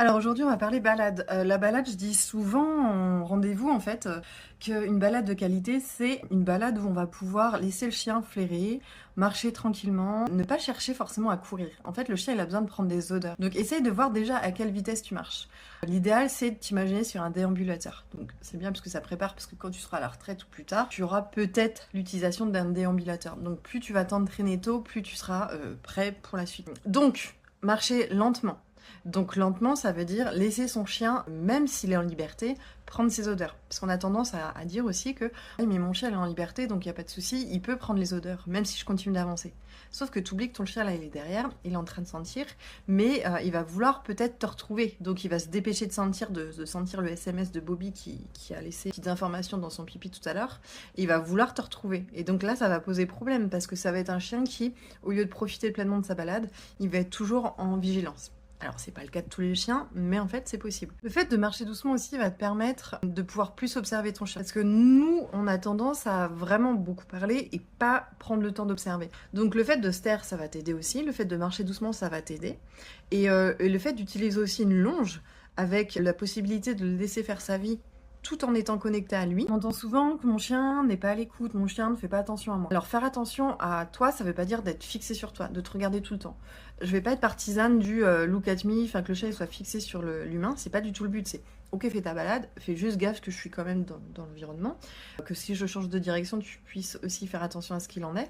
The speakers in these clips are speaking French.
Alors aujourd'hui, on va parler balade. La balade, je dis souvent en rendez-vous en fait qu'une balade de qualité, c'est une balade où on va pouvoir laisser le chien flairer, marcher tranquillement, ne pas chercher forcément à courir. En fait, le chien, il a besoin de prendre des odeurs. Donc essaye de voir déjà à quelle vitesse tu marches. L'idéal, c'est de t'imaginer sur un déambulateur. Donc c'est bien parce que ça prépare, parce que quand tu seras à la retraite ou plus tard, tu auras peut-être l'utilisation d'un déambulateur. Donc plus tu vas t'entraîner tôt, plus tu seras prêt pour la suite. Donc, marcher lentement. Donc lentement, ça veut dire laisser son chien, même s'il est en liberté, prendre ses odeurs. Parce qu'on a tendance à dire aussi que oui, mais mon chien il est en liberté, donc il n'y a pas de souci, il peut prendre les odeurs, même si je continue d'avancer. Sauf que tu oublies que ton chien là il est derrière, il est en train de sentir, mais il va vouloir peut-être te retrouver. Donc il va se dépêcher de sentir, de sentir le SMS de Bobby qui a laissé petites informations dans son pipi tout à l'heure, et il va vouloir te retrouver. Et donc là ça va poser problème, parce que ça va être un chien qui, au lieu de profiter pleinement de sa balade, il va être toujours en vigilance. Alors, c'est pas le cas de tous les chiens, mais en fait, c'est possible. Le fait de marcher doucement aussi va te permettre de pouvoir plus observer ton chien. Parce que nous, on a tendance à vraiment beaucoup parler et pas prendre le temps d'observer. Donc, le fait de se taire, ça va t'aider aussi. Le fait de marcher doucement, ça va t'aider. Et le fait d'utiliser aussi une longe avec la possibilité de le laisser faire sa vie tout en étant connecté à lui. On entend souvent que mon chien n'est pas à l'écoute, mon chien ne fait pas attention à moi. Alors faire attention à toi, ça veut pas dire d'être fixé sur toi, de te regarder tout le temps. Je vais pas être partisane du look at me, enfin que le chien il soit fixé sur l'humain, c'est pas du tout le but, c'est ok fais ta balade, fais juste gaffe que je suis quand même dans l'environnement, que si je change de direction, tu puisses aussi faire attention à ce qu'il en est,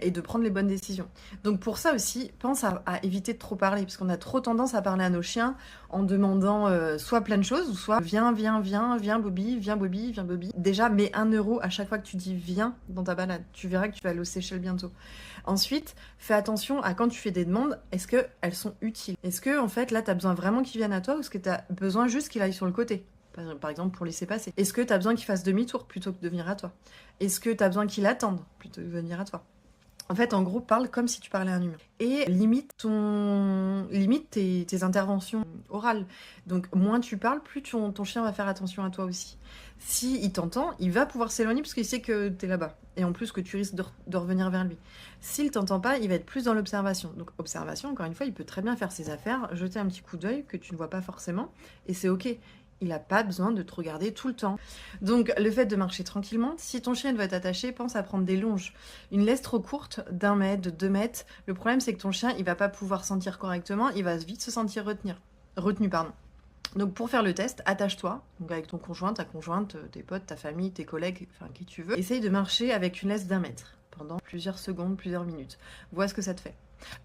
et de prendre les bonnes décisions. Donc pour ça aussi, pense à éviter de trop parler, parce qu'on a trop tendance à parler à nos chiens en demandant soit plein de choses, ou soit viens Bobby, viens Bobby, viens Bobby. Déjà, mets 1 € à chaque fois que tu dis viens dans ta balade. Tu verras que tu vas aller au Seychelles bientôt. Ensuite, fais attention à quand tu fais des demandes, est-ce qu'elles sont utiles? Est-ce que, en fait, là, tu as besoin vraiment qu'il vienne à toi ou est-ce que tu as besoin juste qu'il aille sur le côté? Par exemple, pour laisser passer. Est-ce que tu as besoin qu'il fasse demi-tour plutôt que de venir à toi? Est-ce que tu as besoin qu'il attende plutôt que de venir à toi? En fait, en gros, parle comme si tu parlais à un humain. Et limite tes interventions orales. Donc, moins tu parles, plus ton chien va faire attention à toi aussi. Si il t'entend, il va pouvoir s'éloigner parce qu'il sait que tu es là-bas. Et en plus que tu risques de revenir vers lui. S'il t'entend pas, il va être plus dans l'observation. Donc, observation, encore une fois, il peut très bien faire ses affaires, jeter un petit coup d'œil que tu ne vois pas forcément. Et c'est ok. Il n'a pas besoin de te regarder tout le temps. Donc, le fait de marcher tranquillement, si ton chien doit être attaché, pense à prendre des longes. Une laisse trop courte, d'1 mètre, de 2 mètres. Le problème, c'est que ton chien, il va pas pouvoir sentir correctement, il va vite se sentir retenu. Donc, pour faire le test, attache-toi, donc avec ton conjoint, ta conjointe, tes potes, ta famille, tes collègues, enfin, qui tu veux. Essaye de marcher avec une laisse d'1 mètre pendant plusieurs secondes, plusieurs minutes. Vois ce que ça te fait.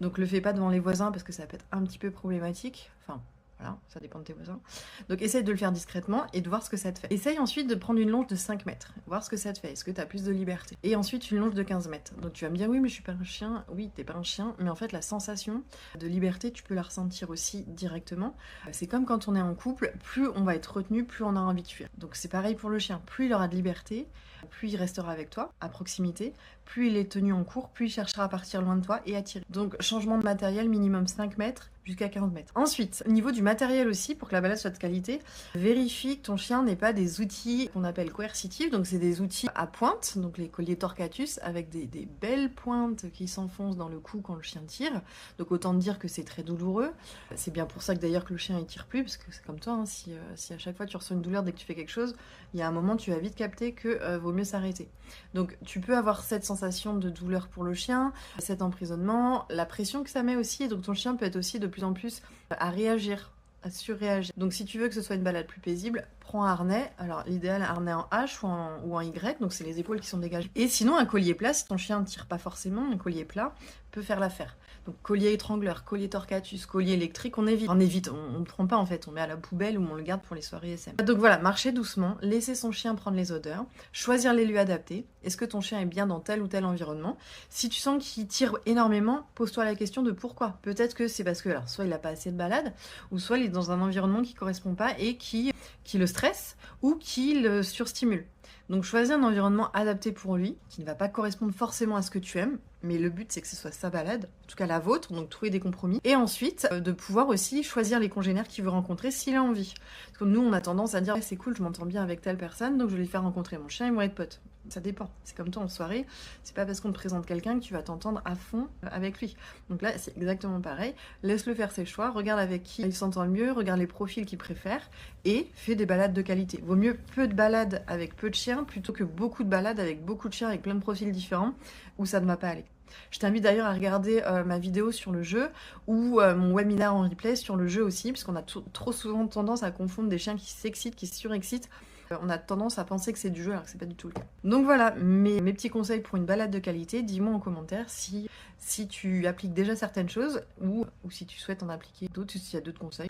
Donc, le fais pas devant les voisins parce que ça peut être un petit peu problématique. Enfin, voilà, ça dépend de tes voisins. Donc essaye de le faire discrètement et de voir ce que ça te fait. Essaye ensuite de prendre une longe de 5 mètres, voir ce que ça te fait, est-ce que tu as plus de liberté. Et ensuite une longe de 15 mètres. Donc tu vas me dire oui mais je suis pas un chien, oui t'es pas un chien, mais en fait la sensation de liberté tu peux la ressentir aussi directement. C'est comme quand on est en couple, plus on va être retenu, plus on a envie de fuir. Donc c'est pareil pour le chien, plus il aura de liberté, plus il restera avec toi, à proximité, plus il est tenu en cours, plus il cherchera à partir loin de toi et à tirer. Donc changement de matériel, minimum 5 mètres, jusqu'à 15 mètres. Ensuite, au niveau du matériel aussi, pour que la balade soit de qualité, vérifie que ton chien n'ait pas des outils qu'on appelle coercitifs, donc c'est des outils à pointe, donc les colliers Torquatus, avec des belles pointes qui s'enfoncent dans le cou quand le chien tire, donc autant te dire que c'est très douloureux. C'est bien pour ça que d'ailleurs que le chien il tire plus, parce que c'est comme toi, hein, si à chaque fois tu ressens une douleur dès que tu fais quelque chose, il y a un moment tu vas vite capter que vaut mieux s'arrêter. Donc tu peux avoir cette sensation de douleur pour le chien, cet emprisonnement, la pression que ça met aussi, et donc ton chien peut être aussi de plus en plus à réagir, à surréagir. Donc si tu veux que ce soit une balade plus paisible, prends un harnais, alors l'idéal un harnais en H ou en Y, donc c'est les épaules qui sont dégagées. Et sinon un collier plat, si ton chien ne tire pas forcément, un collier plat peut faire l'affaire. Donc collier étrangleur, collier Torquatus, collier électrique, on évite. On ne prend pas en fait, on met à la poubelle ou on le garde pour les soirées SM. Donc voilà, marcher doucement, laisser son chien prendre les odeurs, choisir les lieux adaptés. Est-ce que ton chien est bien dans tel ou tel environnement? Si tu sens qu'il tire énormément, pose-toi la question de pourquoi. Peut-être que c'est parce que alors, soit il n'a pas assez de balade, ou soit il est dans un environnement qui ne correspond pas et qui le stresse ou qui le surstimule. Donc choisis un environnement adapté pour lui, qui ne va pas correspondre forcément à ce que tu aimes, mais le but c'est que ce soit sa balade, en tout cas la vôtre, donc trouver des compromis. Et ensuite, de pouvoir aussi choisir les congénères qu'il veut rencontrer s'il a envie. Parce que nous, on a tendance à dire, c'est cool, je m'entends bien avec telle personne, donc je vais lui faire rencontrer mon chien et moi être pote. Ça dépend. C'est comme toi en soirée, c'est pas parce qu'on te présente quelqu'un que tu vas t'entendre à fond avec lui. Donc là, c'est exactement pareil. Laisse-le faire ses choix, regarde avec qui il s'entend le mieux, regarde les profils qu'il préfère et fais des balades de qualité. Vaut mieux peu de balades avec peu de chiens plutôt que beaucoup de balades avec beaucoup de chiens avec plein de profils différents où ça ne va pas aller. Je t'invite d'ailleurs à regarder ma vidéo sur le jeu ou mon webinaire en replay sur le jeu aussi, puisqu'on a trop souvent tendance à confondre des chiens qui s'excitent, qui se surexcitent. On a tendance à penser que c'est du jeu alors que c'est pas du tout le cas. Donc voilà, mes petits conseils pour une balade de qualité. Dis-moi en commentaire si tu appliques déjà certaines choses ou si tu souhaites en appliquer d'autres, s'il y a d'autres conseils.